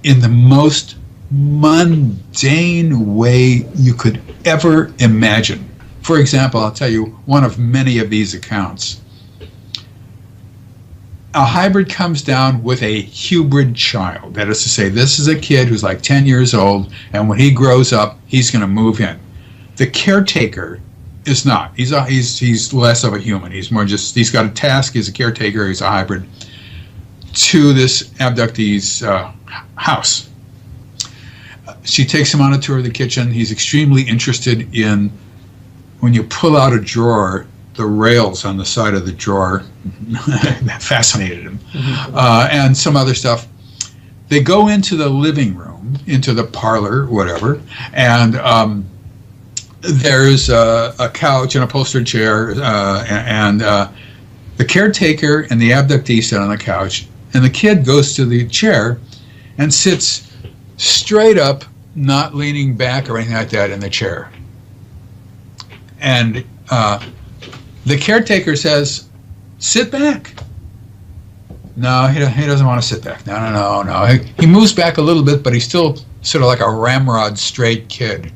in the most mundane way you could ever imagine. For example, I'll tell you one of many of these accounts. A hybrid comes down with a hybrid child. That is to say, this is a kid who's like 10 years old, and when he grows up, he's going to move in. The caretaker is not. He's less of a human. He's more just, he's got a task. He's a caretaker. He's a hybrid to this abductee's house. She takes him on a tour of the kitchen. He's extremely interested in, when you pull out a drawer, the rails on the side of the drawer. That fascinated him. And some other stuff. They go into the living room, into the parlor, whatever, and there's a couch and a upholstered chair, and the caretaker and the abductee sit on the couch, and the kid goes to the chair and sits straight up, not leaning back or anything like that in the chair. And the caretaker says, "Sit back." No, he doesn't want to sit back. No. He moves back a little bit, but he's still sort of like a ramrod straight kid.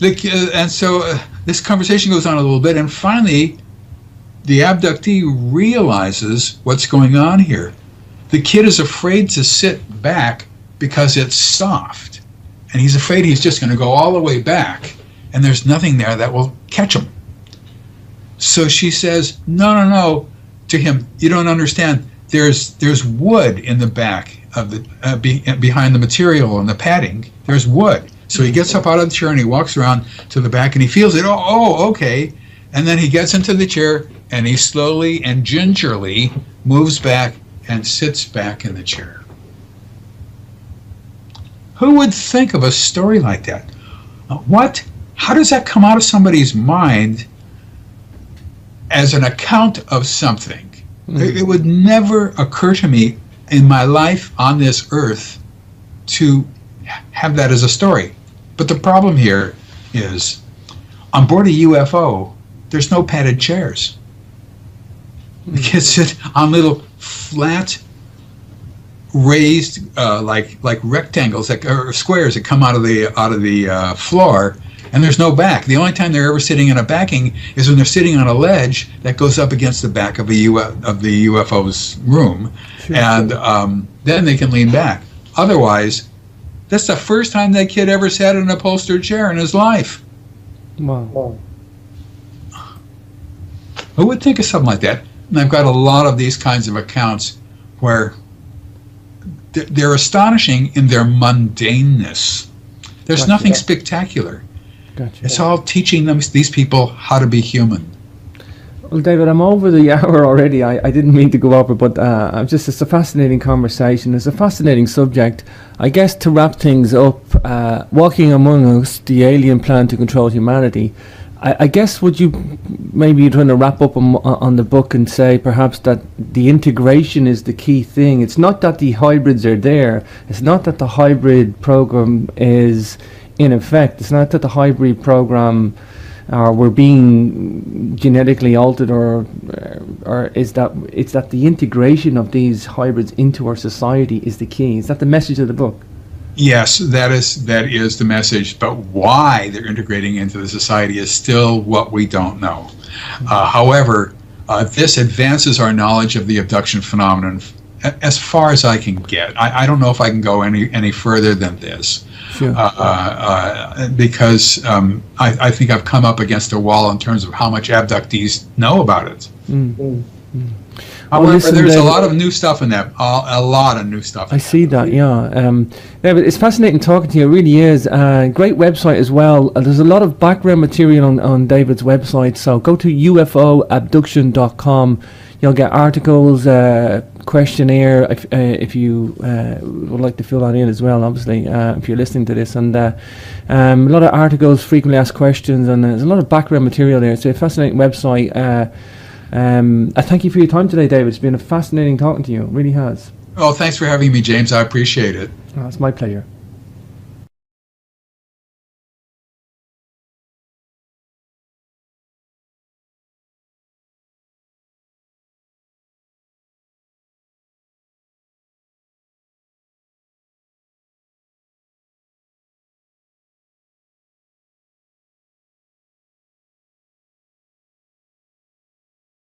And so this conversation goes on a little bit, and finally, the abductee realizes what's going on here. The kid is afraid to sit back because it's soft, and he's afraid he's just going to go all the way back, and there's nothing there that will catch him. So she says, no, to him, "You don't understand. There's wood in the back of the behind the material and the padding. There's wood." So he gets up out of the chair and he walks around to the back and he feels it. Oh, okay. And then he gets into the chair and he slowly and gingerly moves back and sits back in the chair. Who would think of a story like that? How does that come out of somebody's mind as an account of something? It would never occur to me in my life on this earth to have that as a story. But the problem here is, on board a UFO, there's no padded chairs. The kids sit on little flat, raised like rectangles or squares that come out of the floor, and there's no back. The only time they're ever sitting in a backing is when they're sitting on a ledge that goes up against the back of the UFO's room, sure. And then they can lean back. Otherwise, that's the first time that kid ever sat in an upholstered chair in his life. Wow. Who would think of something like that? And I've got a lot of these kinds of accounts where they're astonishing in their mundaneness. There's nothing spectacular. Gotcha. It's all teaching these people how to be human. Well, David, I'm over the hour already. I didn't mean to go over, but it's a fascinating conversation. It's a fascinating subject. I guess to wrap things up, walking among us, the alien plan to control humanity. I guess would you maybe trying to wrap up on the book and say perhaps that the integration is the key thing. It's not that the hybrids are there. It's not that the hybrid program is in effect. It's not that the hybrid program we're being genetically altered, or is that it's that the integration of these hybrids into our society is the key. Is that the message of the book? Yes, that is the message. But why they're integrating into the society is still what we don't know. However, this advances our knowledge of the abduction phenomenon as far as I can get. I don't know if I can go any further than this. Sure. Because I think I've come up against a wall in terms of how much abductees know about it. However, there's a lot of new stuff in that. A lot of new stuff. I see that, yeah. David, it's fascinating talking to you. It really is. Great website as well. There's a lot of background material on David's website. So go to ufoabduction.com. You'll get articles, questionnaire if you would like to fill that in as well, obviously, if you're listening to this. And a lot of articles, frequently asked questions, and there's a lot of background material there. It's a fascinating website. I thank you for your time today, David. It's been a fascinating talking to you. It really has. Oh, thanks for having me, James. I appreciate it. Oh, it's my pleasure.